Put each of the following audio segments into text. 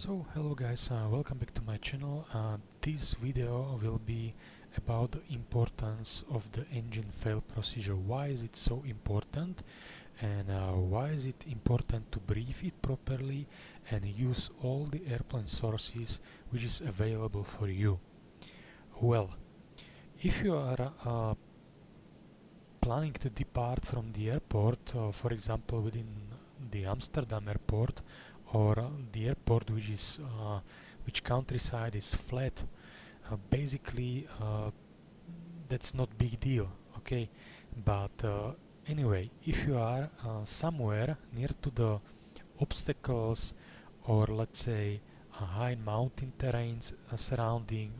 So hello guys, welcome back to my channel. This video will be about the importance of the engine fail procedure. Why is it so important, and why is it important to brief it properly and use all the airplane sources which is available for you. Well, if you are planning to depart from the airport, for example within the Amsterdam airport, or the airport which countryside is flat, basically that's not big deal, okay? But anyway, if you are somewhere near to the obstacles, or let's say high mountain terrains surrounding,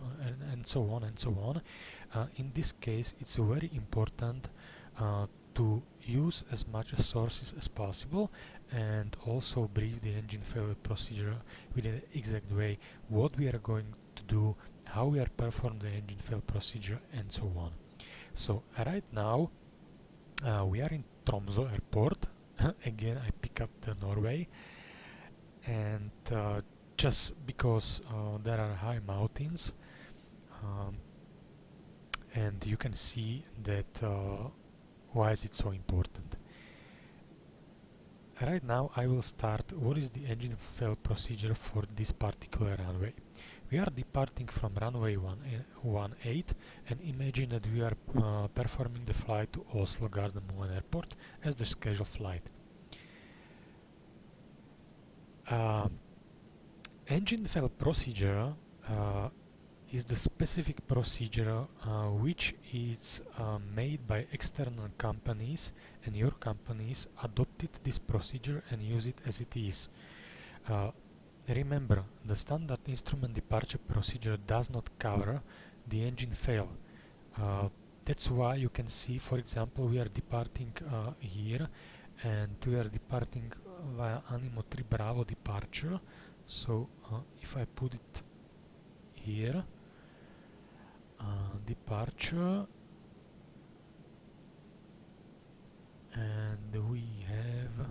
and so on and so on, in this case it's very important to use as much sources as possible, and also brief the engine failure procedure within the exact way, what we are going to do, how we are perform the engine fail procedure, and so on. So right now we are in Tromsø airport. Again, I pick up the Norway, and just because there are high mountains, and you can see that why is it so important. Right now I will start what is the engine fail procedure for this particular runway. We are departing from runway 18, and imagine that we are performing the flight to Oslo Gardermoen Airport as the scheduled flight. Engine fail procedure is the specific procedure which is made by external companies, and your companies adopted this procedure and use it as it is. Remember, the standard instrument departure procedure does not cover the engine fail. That's why you can see, for example, we are departing here, and we are departing via Animo 3 Bravo departure. So if I put it here, departure, and we have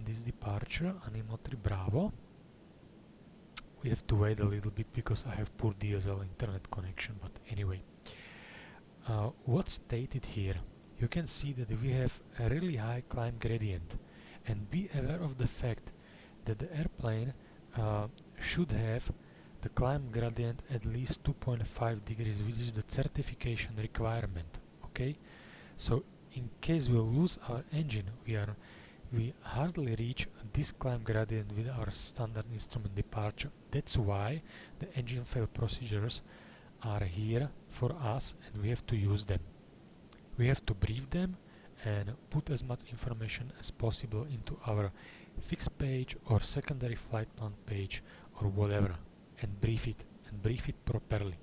this departure, Animo 3 Bravo. We have to wait a little bit because I have poor DSL internet connection, but anyway, what's stated here, you can see that we have a really high climb gradient, and be aware of the fact that the airplane should have the climb gradient at least 2.5 degrees, which is the certification requirement, okay? So in case we lose our engine, we hardly reach this climb gradient with our standard instrument departure. That's why the engine fail procedures are here for us, and we have to use them. We have to brief them and put as much information as possible into our fixed page or secondary flight plan page or whatever, and brief it properly.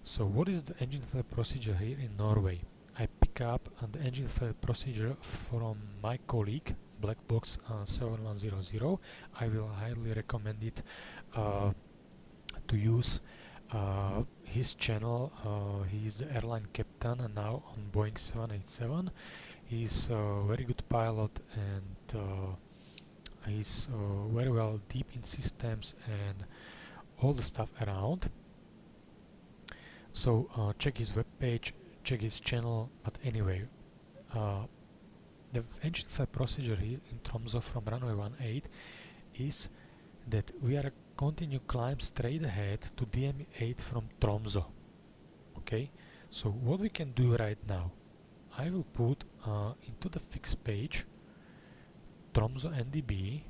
So what is the engine fail procedure here in Norway? I pick up the engine fail procedure from my colleague Blackbox 7100. I will highly recommend it to use his channel. He is the airline captain and now on Boeing 787. He's a very good pilot, and he's very well deep in systems and all the stuff around. So check his webpage, check his channel. But anyway, the engine fail procedure here in Tromsø from runway 18 is that we are continue climb straight ahead to DM8 from Tromsø. Okay, so what we can do right now, I will put into the fixed page Tromsø NDB.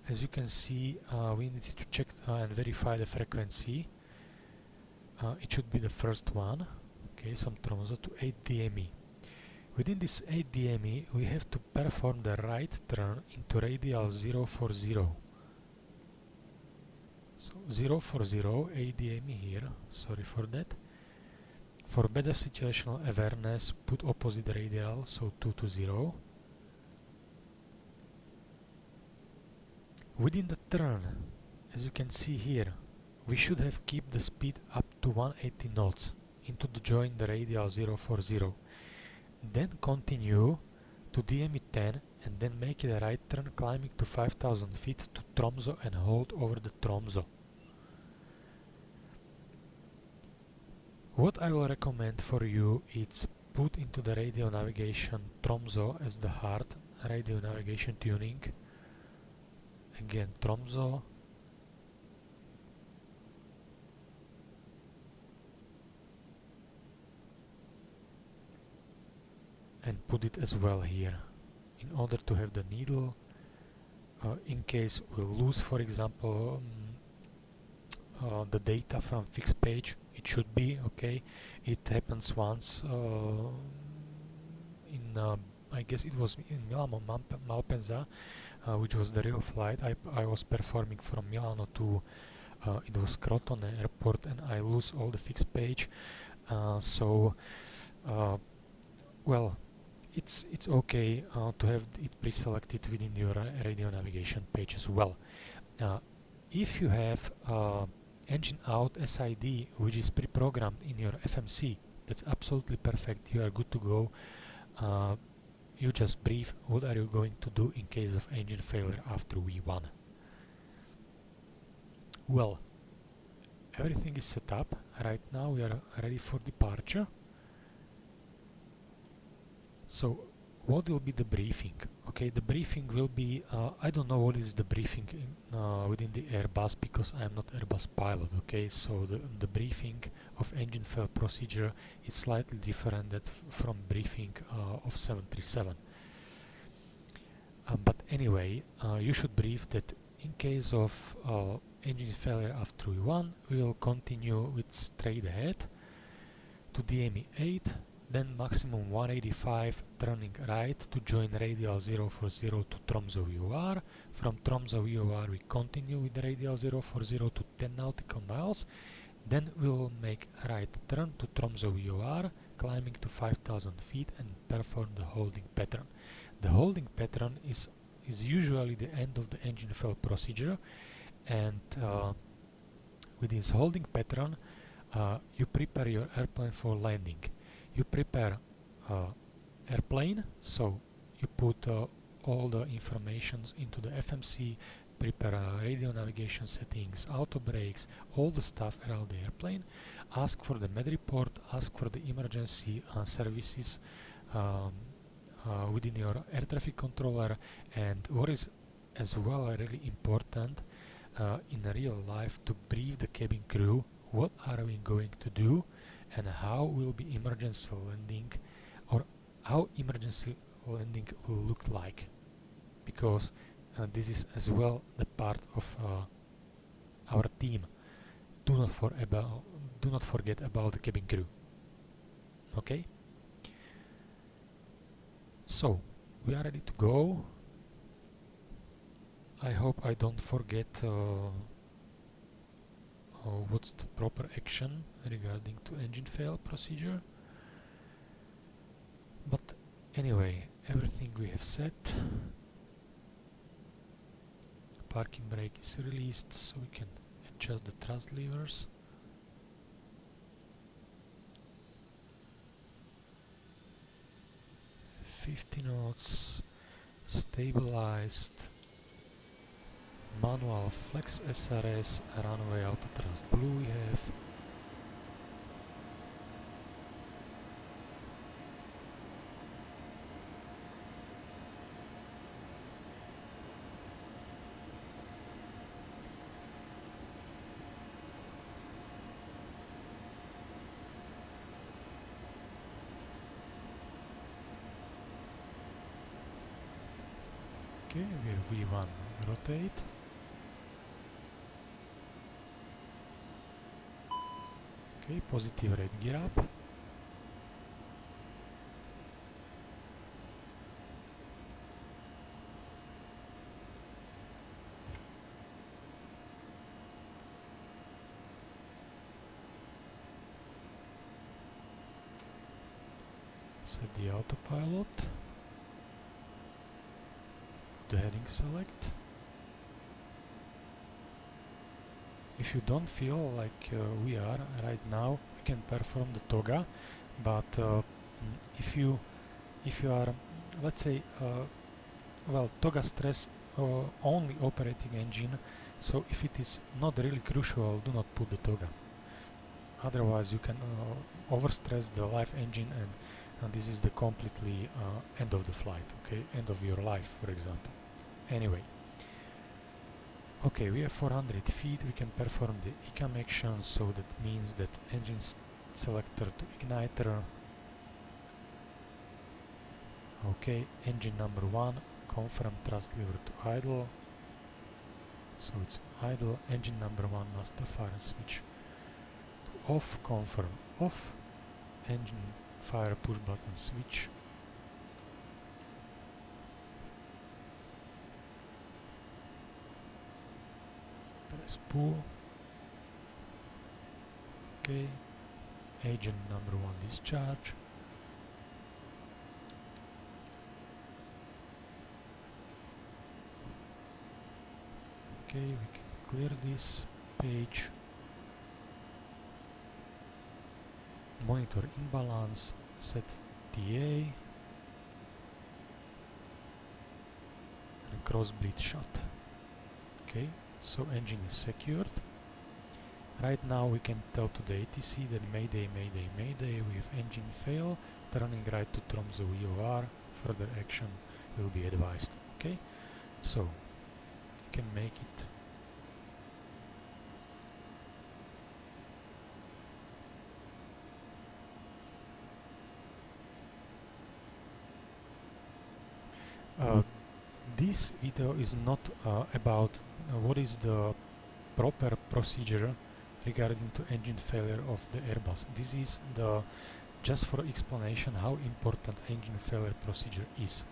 As you can see, we need to check and verify the frequency. It should be the first one. Okay, from Tromsø to 8 DME. Within this 8 DME, we have to perform the right turn into radial 040. So 040, 8 DME here, sorry for that. For better situational awareness, put opposite radial, so 220. Within the turn, as you can see here, we should have keep the speed up to 180 knots into the join the radial 040. Then continue to DME 10 and then make it a right turn climbing to 5000 feet to Tromsø and hold over the Tromsø. What I will recommend for you is put into the radio navigation Tromsø as the hard radio navigation tuning. Again, Tromsø. And put it as well here in order to have the needle in case we'll lose, for example, the data from fixed page. It should be okay. It happens once in I guess it was in Milano Malpensa, which was the real flight. I was performing from Milano to it was Crotone airport, and I lose all the fixed page. Well, it's okay to have it pre-selected within your radio navigation page as well. If you have engine out SID which is pre-programmed in your FMC, that's absolutely perfect. You are good to go. You just brief what are you going to do in case of engine failure after V1. Well, everything is set up. Right now we are ready for departure. So what will be the briefing? Okay, the briefing will be, I don't know what is the briefing within the Airbus because I am not Airbus pilot, okay, so the briefing of engine fail procedure is slightly different from briefing of 737. But anyway, you should brief that in case of engine failure after V1, we will continue with straight ahead to DME 8, then maximum 185 turning right to join radial 040 to Tromsø VOR. From Tromsø VOR we continue with radial 040 to 10 nautical miles. Then we will make right turn to Tromsø VOR, climbing to 5000 feet and perform the holding pattern. The holding pattern is usually the end of the engine fail procedure, and with this holding pattern you prepare your airplane for landing. You prepare airplane, so you put all the informations into the FMC, prepare radio navigation settings, auto brakes, all the stuff around the airplane, ask for the med report, ask for the emergency services within your air traffic controller, and what is as well really important in real life, to brief the cabin crew what are we going to do and how will be emergency landing, or how emergency landing will look like, because this is as well the part of our team. Do not forget about the cabin crew. Okay, so we are ready to go. I hope I don't forget what's the proper action regarding to engine fail procedure. But anyway, everything we have set. Parking brake is released, so we can adjust the thrust levers. $50 knots, stabilized, manual flex SRS, runway auto thrust blue we have. Okay, we have V1 rotate. Okay, positive rate gear up. Set the autopilot. The heading select. If you don't feel like we are right now, you can perform the toga, but if you are let's say, well, toga stress only operating engine, so if it is not really crucial, do not put the toga. Otherwise you can overstress the live engine, and this is the completely end of the flight, okay, end of your life, for example. Anyway, okay, we have 400 feet, we can perform the ICAM action, so that means that engine selector to igniter. Okay, engine number 1, confirm thrust lever to idle, so it's idle. Engine number 1 master fire switch to off, confirm off. Engine fire push button switch. Press pull. Okay, engine number 1 discharge. Okay, we can clear this page. Monitor imbalance, set TA, and cross breathe shut. Okay, so engine is secured. Right now we can tell to the ATC that Mayday, Mayday, Mayday, we have engine fail, turning right to Tromsø EOR, further action will be advised. Okay, so you can make it. This video is not about what is the proper procedure regarding to engine failure of the Airbus. This is the just for explanation how important engine failure procedure is.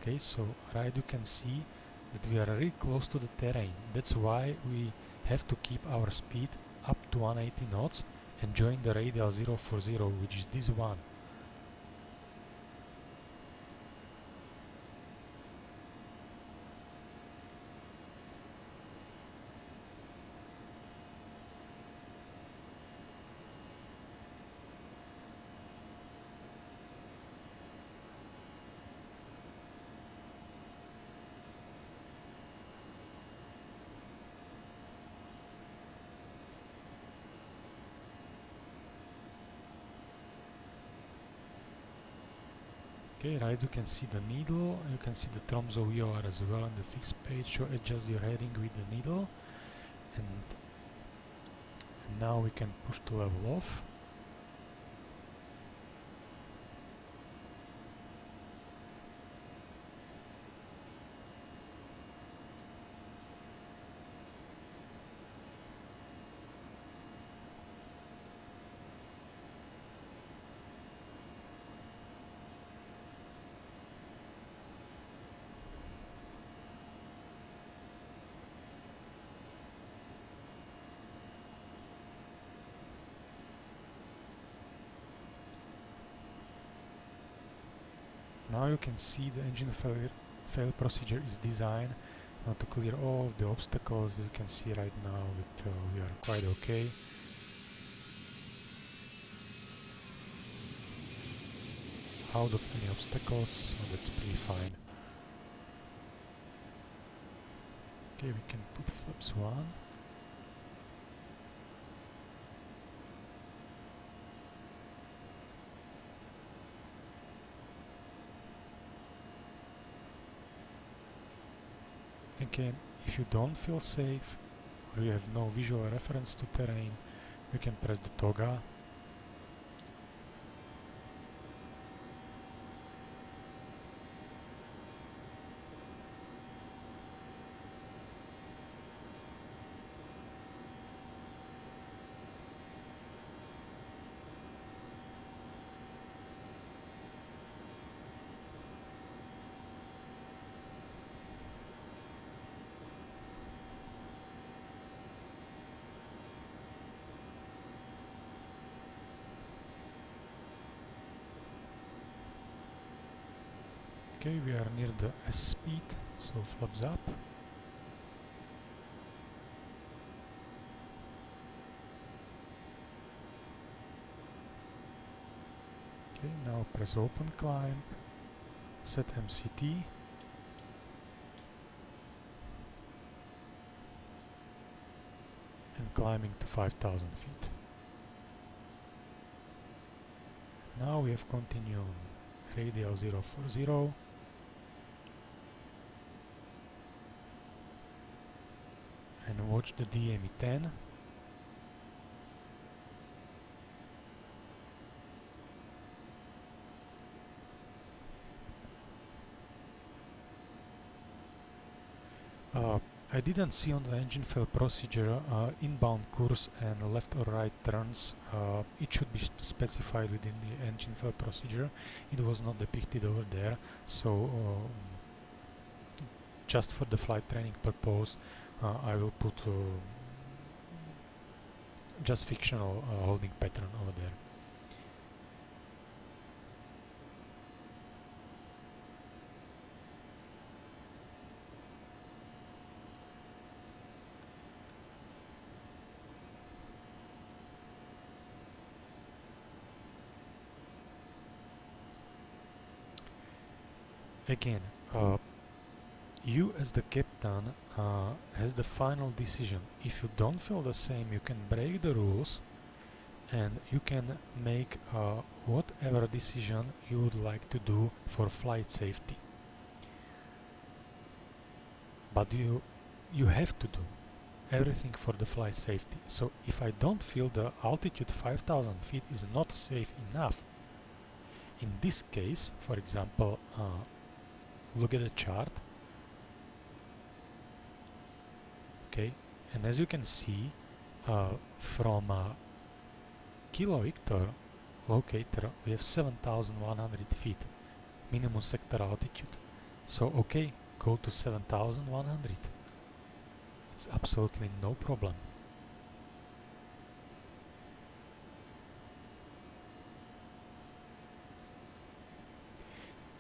Okay, so right, you can see that we are really close to the terrain. That's why we have to keep our speed up to 180 knots and join the radial 040, which is this one. Okay, right, you can see the needle, you can see the Tromsø EOR as well on the fixed page, so adjust your heading with the needle, and now we can push to level off. Now you can see the engine fail procedure is designed to clear all of the obstacles. You can see right now that we are quite okay. Out of any obstacles, so that's pretty fine. Okay, we can put flaps 1. Again, if you don't feel safe or you have no visual reference to terrain, you can press the toga. Okay, we are near the S speed, so flaps up. Okay, now press open climb. set MCT, and climbing to 5,000 feet. Now we have continued radial 040, and watch the DME10. I didn't see on the engine fail procedure inbound course and left or right turns. It should be specified within the engine fail procedure. It was not depicted over there, so just for the flight training purpose, I will put just fictional holding pattern over there. Again, you as the captain has the final decision. If you don't feel the same, you can break the rules and you can make whatever decision you would like to do for flight safety. But you have to do everything for the flight safety. So if I don't feel the altitude 5,000 feet is not safe enough, in this case, for example, look at the chart. Okay, and as you can see, from Kilo Victor locator, we have 7,100 feet minimum sector altitude. So okay, go to 7,100. It's absolutely no problem.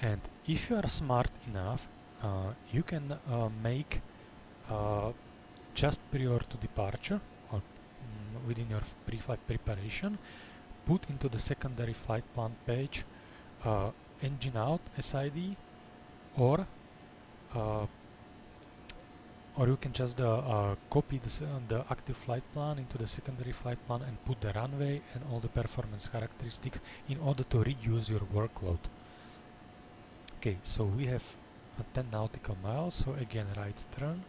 And if you are smart enough, you can make just prior to departure or within your pre-flight preparation, put into the secondary flight plan page engine out SID, or you can just copy the active flight plan into the secondary flight plan and put the runway and all the performance characteristics in order to reduce your workload. Okay, so we have 10 nautical miles, so again right turn.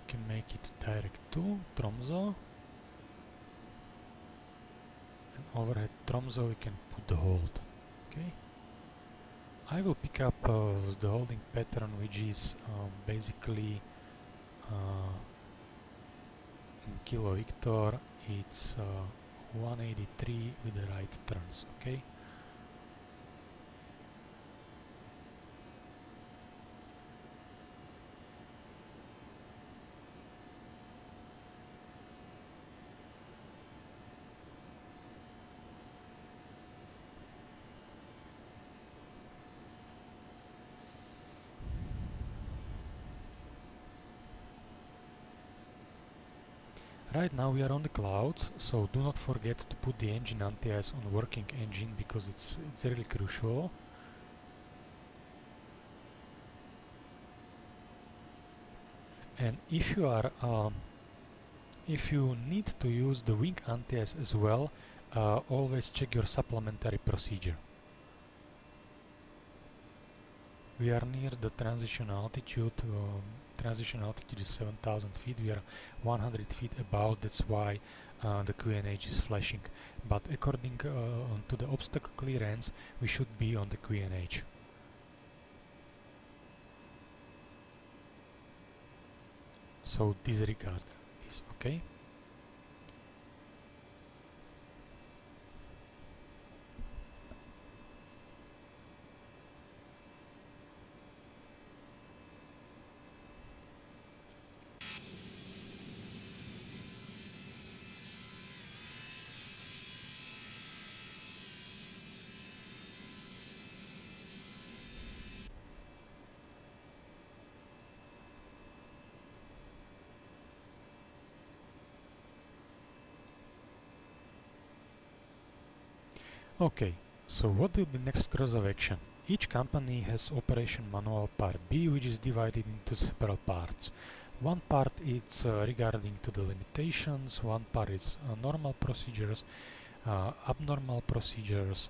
Can make it direct to Tromsø, and overhead Tromsø we can put the hold. Okay, I will pick up the holding pattern, which is basically in Kilo Victor it's 183 with the right turns. Okay, right now we are on the clouds, so do not forget to put the engine anti-ice on working engine because it's really crucial. And if you are if you need to use the wing anti-ice as well, always check your supplementary procedure. We are near the transition altitude. Transition altitude is 7,000 feet. We are 100 feet above. That's why the QNH is flashing. But according to the obstacle clearance, we should be on the QNH. So disregard this, okay? Okay, so what will be next course of action? Each company has operation manual part B, which is divided into several parts. One part is regarding to the limitations, one part is normal procedures, abnormal procedures,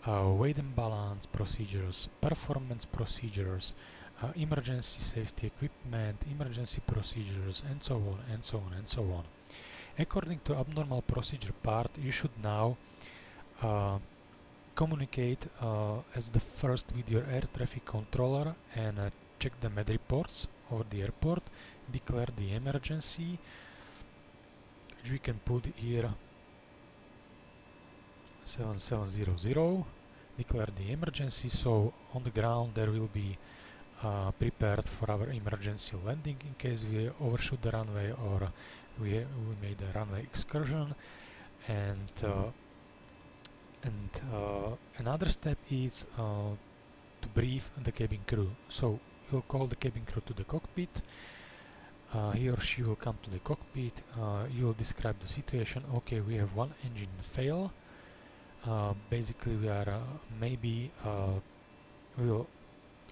weight and balance procedures, performance procedures, emergency safety equipment, emergency procedures, and so on, and so on, and so on. According to abnormal procedure part, you should now communicate as the first with your air traffic controller and check the med reports over the airport, declare the emergency, which we can put here 7700, declare the emergency, so on the ground there will be prepared for our emergency landing in case we overshoot the runway or we made a runway excursion. And another step is to brief the cabin crew. So you'll call the cabin crew to the cockpit. He or she will come to the cockpit. You will describe the situation. Okay, we have one engine fail. Basically, we are maybe we'll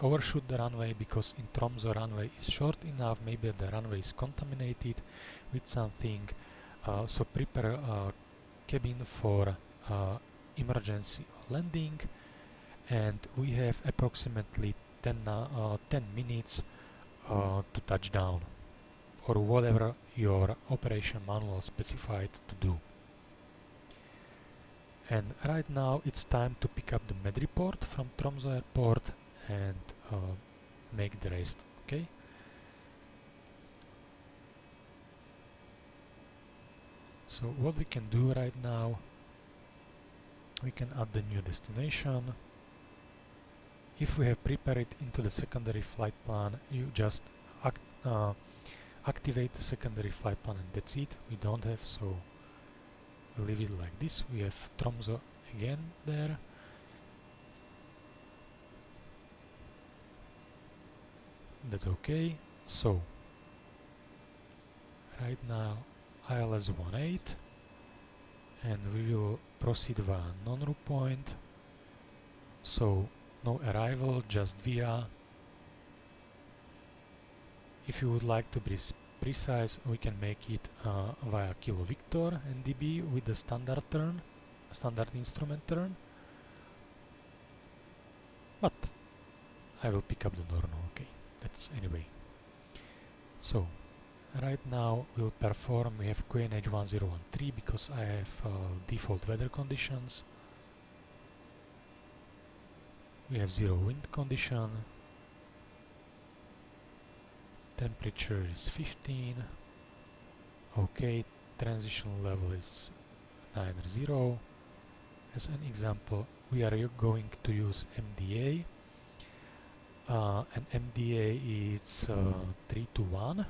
overshoot the runway because in Tromsø runway is short enough. Maybe the runway is contaminated with something. So prepare cabin for emergency landing, and we have approximately 10 minutes to touch down, or whatever your operation manual specified to do. And right now it's time to pick up the med report from Tromsø airport and make the rest, okay? So what we can do right now, we can add the new destination. If we have prepared it into the secondary flight plan, you just activate the secondary flight plan and that's it. We don't have, so we leave it like this. We have Tromsø again there. That's okay. So right now ILS 18, and we will proceed via non-route point. So no arrival, just via. If you would like to be precise, we can make it via Kilo Victor and DB with the standard turn, standard instrument turn. But I will pick up the Norno, okay, that's anyway. So right now we'll perform, we have QNH 1013 because I have default weather conditions. We have zero wind condition. Temperature is 15. Okay, transition level is 90. As an example, we are going to use MDA. And MDA is 3 to 1.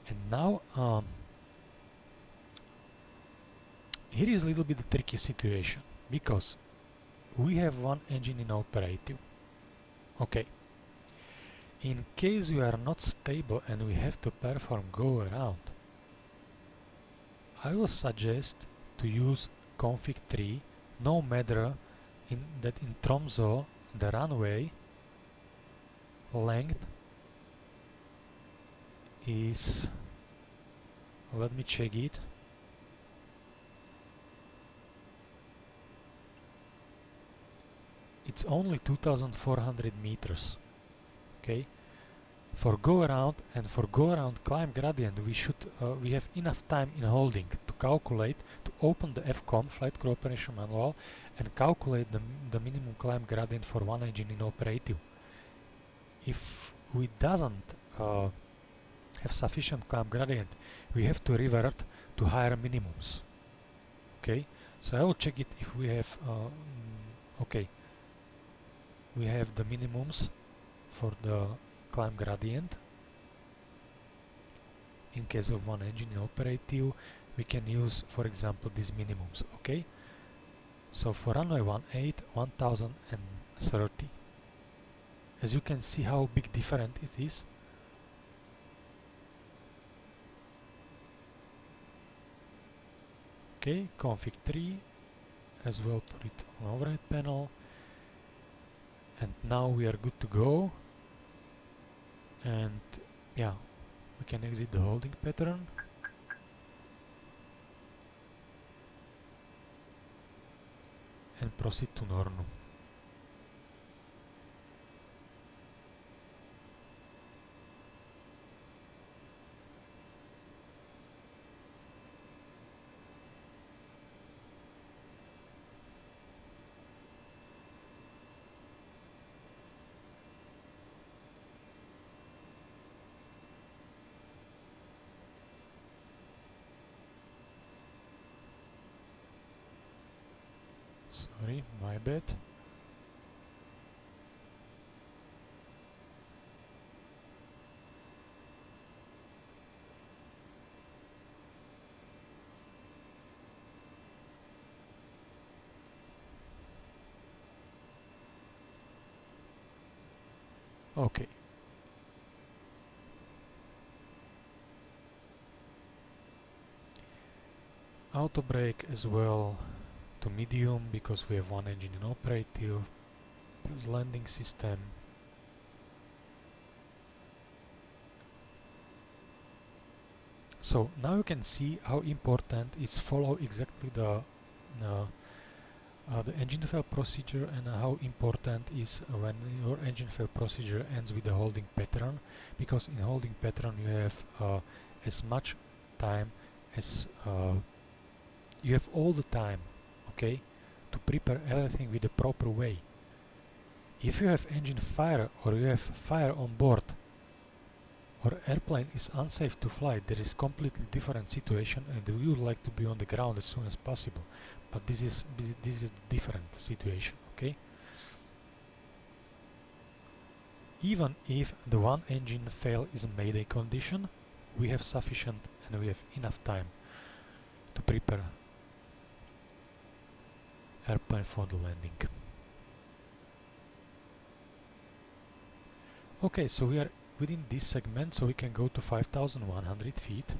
And now here is a little bit a tricky situation, because we have one engine in operative. Okay, in case we are not stable and we have to perform go around, I will suggest to use config 3, no matter that in Tromsø the runway length is, let me check it, it's only 2400 meters. Okay, for go around and for go around climb gradient we have enough time in holding to calculate, to open the FCOM flight crew operation manual and calculate the minimum climb gradient for one engine in operative. If we doesn't have sufficient climb gradient, we have to revert to higher minimums. Okay, so I will check it if we have okay, we have the minimums for the climb gradient. In case of one engine in operative, we can use, for example, these minimums. Okay, so for runway 18, 1030. As you can see how big different it is. Okay, config 3 as well, put it on overhead panel, and now we are good to go. And yeah, we can exit the holding pattern. And proceed to Nornu. Sorry, my bad. Okay. Auto brake as well to medium because we have one engine in operative. Plus landing system. So now you can see how important is follow exactly the engine fail procedure, and how important is when your engine fail procedure ends with the holding pattern, because in holding pattern you have as much time as you have all the time, okay, to prepare everything with the proper way. If you have engine fire or you have fire on board or airplane is unsafe to fly, there is completely different situation, and we would like to be on the ground as soon as possible. But this is a different situation, okay? Even if the one engine fail is a mayday condition, we have sufficient and we have enough time to prepare airplane for the landing. Okay, so we are within this segment, so we can go to 5,100 feet.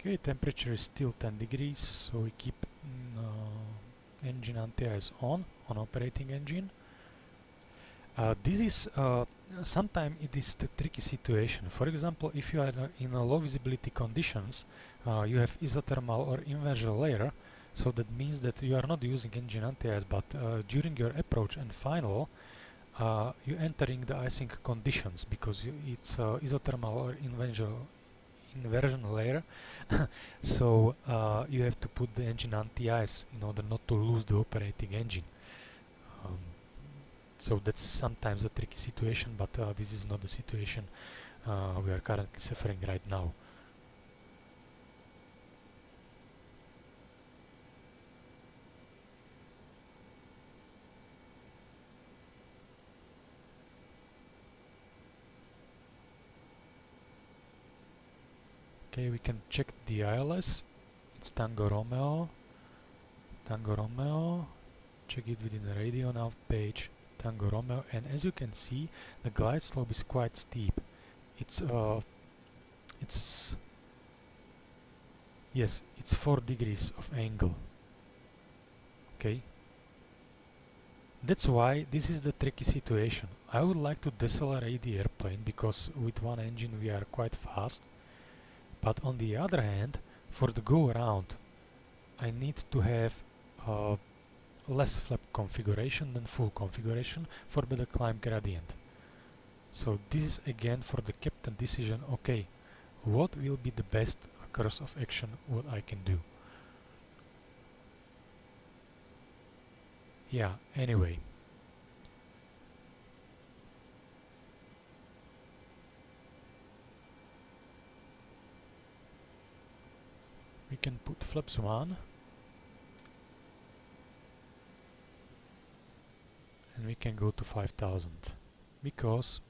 Okay, temperature is still 10 degrees, so we keep engine anti-ice on operating engine. This is sometimes it is the tricky situation. For example, if you are in low visibility conditions, you have isothermal or inversion layer, so that means that you are not using engine anti-ice, but during your approach and final, you entering the icing conditions because it's isothermal or inversion layer. So you have to put the engine anti-ice in order not to lose the operating engine. So that's sometimes a tricky situation, but this is not the situation we are currently suffering right now. Okay, we can check the ILS. It's Tango Romeo. Tango Romeo. Check it within the radio nav page. Tango Romeo, and as you can see, the glide slope is quite steep. It's 4 degrees of angle. Okay, that's why this is the tricky situation. I would like to decelerate the airplane because with one engine we are quite fast, but on the other hand, for the go around I need to have less flap configuration than full configuration for better climb gradient. So this is again for the captain decision. Okay, what will be the best course of action what I can do? Yeah, anyway. We can put flaps 1 and we can go to 5000 because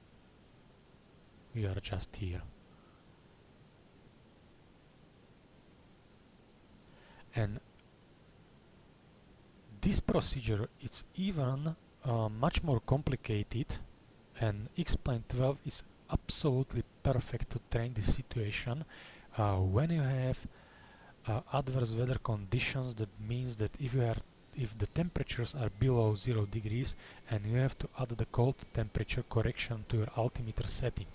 we are just here. And this procedure is even much more complicated, and X-Panle 12 is absolutely perfect to train this situation when you have adverse weather conditions. That means that if the temperatures are below 0 degrees and you have to add the cold temperature correction to your altimeter setting.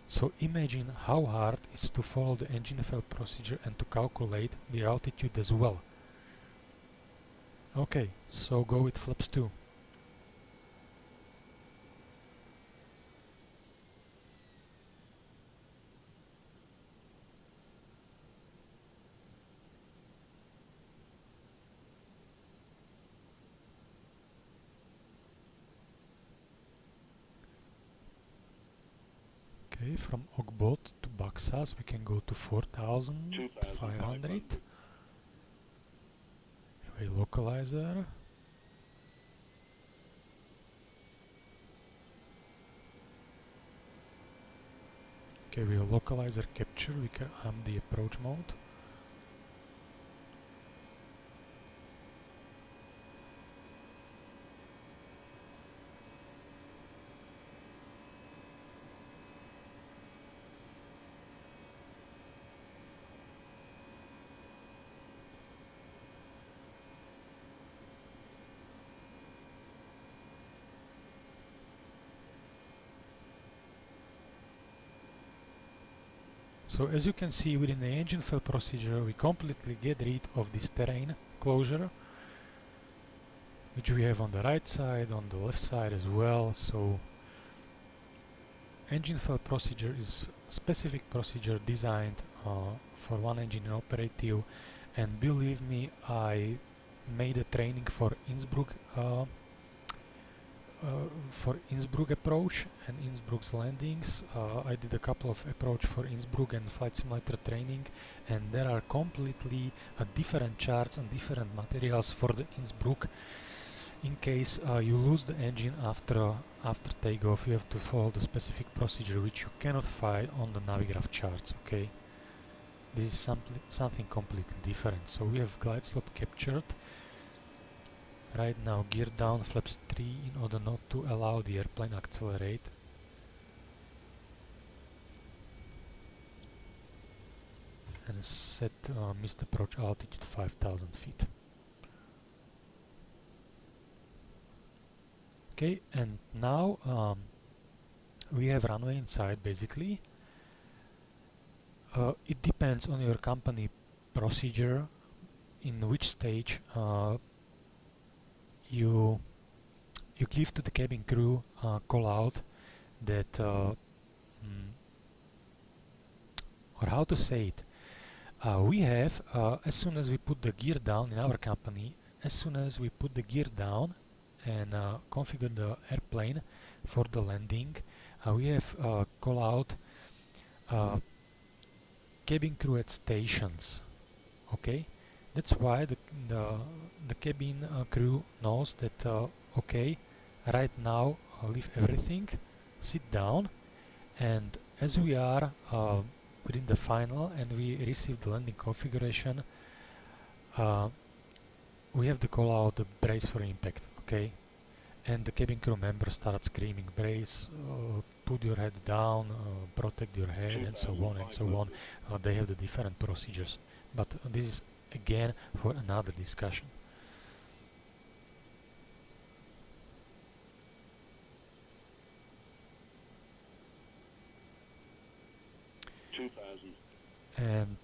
So imagine how hard it is to follow the engine fail procedure and to calculate the altitude as well. Okay, so go with flaps 2. Okay, from Ogbot to Baxas we can go to 4500. A localizer. Okay, with localizer capture we can arm the approach mode. So as you can see, within the engine fail procedure we completely get rid of this terrain closure, which we have on the right side, on the left side as well. So engine fail procedure is a specific procedure designed for one engine in operative, and believe me, I made a training for Innsbruck approach and Innsbruck's landings. I did a couple of approach for Innsbruck and flight simulator training, and there are completely different charts and different materials for the Innsbruck. In case you lose the engine after takeoff, you have to follow the specific procedure which you cannot find on the Navigraph charts. Okay, this is something completely different. So we have glide slope captured. Right now gear down flaps 3 in order not to allow the airplane accelerate. And set missed approach altitude 5000 feet. Okay, and now we have runway inside basically. It depends on your company procedure in which stage you give to the cabin crew call out that or how to say it, we have as soon as we put the gear down in our company, as soon as we put the gear down and configure the airplane for the landing, we have call out cabin crew at stations. Okay, that's why the cabin crew knows that okay, right now leave everything, sit down, and as we are within the final and we receive the landing configuration, we have to call out the brace for impact, okay? And the cabin crew member starts screaming, brace, put your head down, protect your head, and so on and so on. They have the different procedures, but this is again for another discussion. And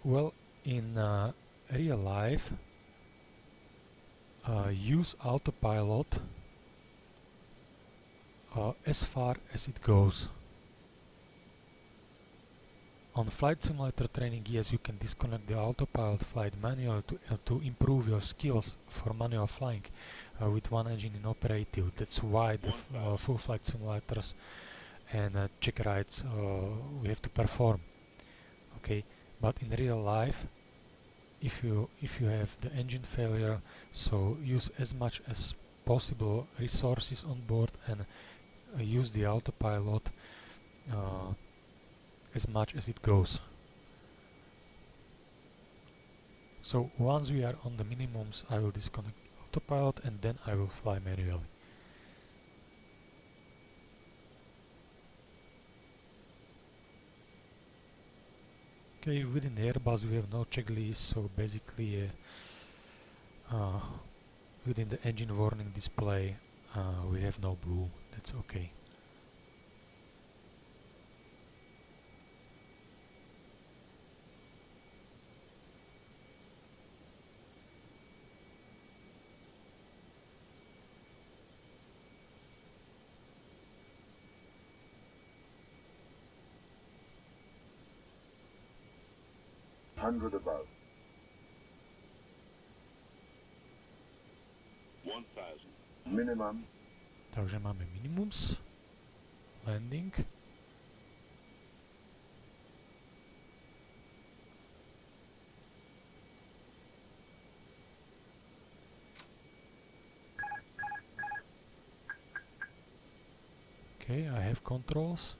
well, in real life, use autopilot as far as it goes. On flight simulator training, yes, you can disconnect the autopilot flight manually to improve your skills for manual flying with one engine in operative. That's why the full flight simulators and check rides we have to perform. Okay, but in real life, if you have the engine failure, so use as much as possible resources on board and use the autopilot as much as it goes. So once we are on the minimums, I will disconnect autopilot and then I will fly manually. Okay, within the Airbus we have no checklist, so basically within the engine warning display we have no blue, that's okay. Above. 1000. Minimum. Takže máme minimums. Landing. Okay, I have controls.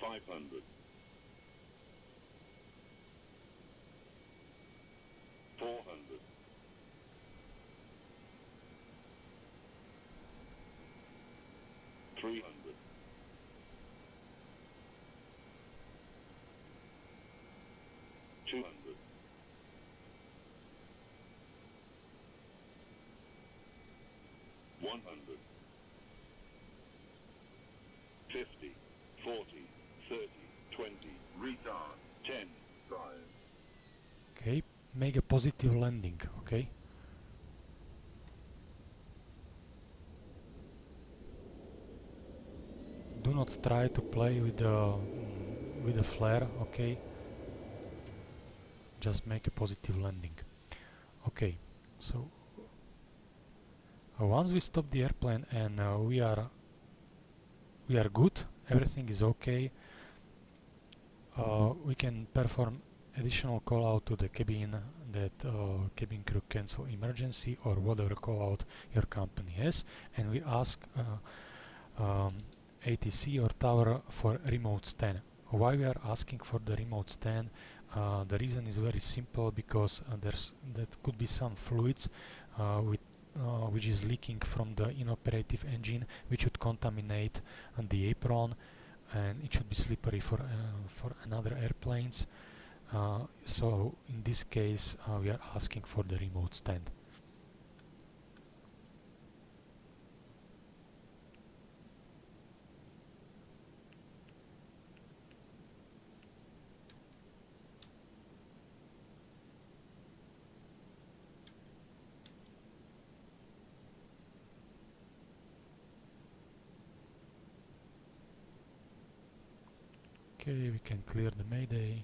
$500. 400. 300. 200. 100. 50. 40. 30. 20. Retard. 10. 5. Okay, make a positive landing, okay? Do not try to play with the flare, okay? Just make a positive landing. Okay, so once we stop the airplane and we are good, everything is okay, we can perform additional call out to the cabin that cabin crew cancel emergency or whatever call out your company has, and we ask ATC or tower for remote stand. Why we are asking for the remote stand? The reason is very simple, because that could be some fluids which is leaking from the inoperative engine, which would contaminate the apron, and it should be slippery for another airplanes. So in this case we are asking for the remote stand. Okay, we can clear the mayday.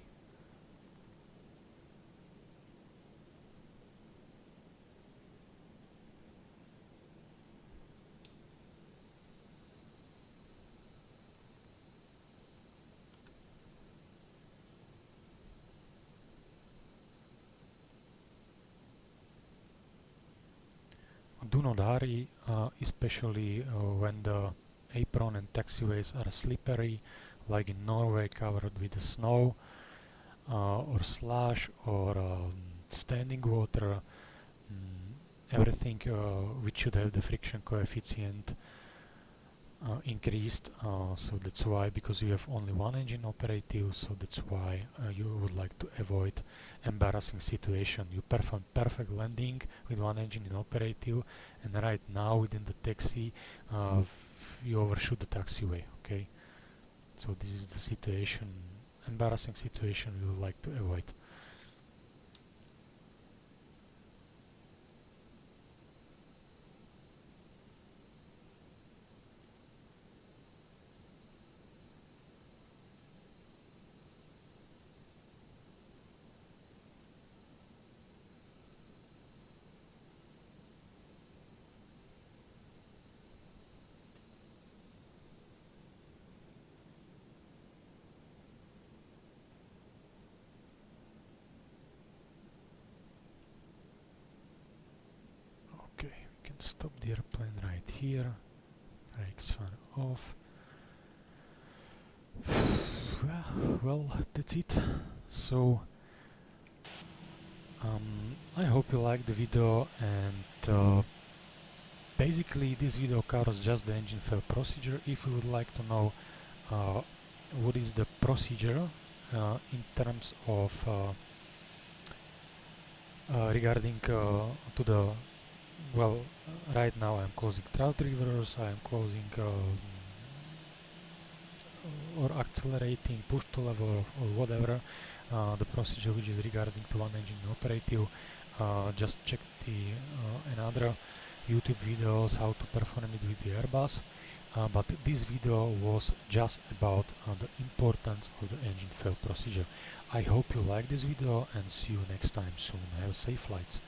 Do not hurry, especially when the apron and taxiways are slippery, like in Norway, covered with snow or slush or standing water. Everything which should have the friction coefficient increased, so that's why, because you have only one engine operative, so that's why you would like to avoid embarrassing situation. You perform perfect landing with one engine in operative, and right now within the taxi you overshoot the taxiway. Okay, so this is the situation, embarrassing situation we would like to avoid. Okay, we can stop the airplane right here. Brakes fan off. Well, that's it. So I hope you liked the video, and basically this video covers just the engine fail procedure. If you would like to know what is the procedure in terms of regarding to the, well, right now I'm closing thrust reversers, I am closing or accelerating push to level or whatever, the procedure which is regarding to one engine operative, just check the another YouTube videos how to perform it with the Airbus, but this video was just about the importance of the engine fail procedure. I hope you like this video, and see you next time soon. Have safe flights.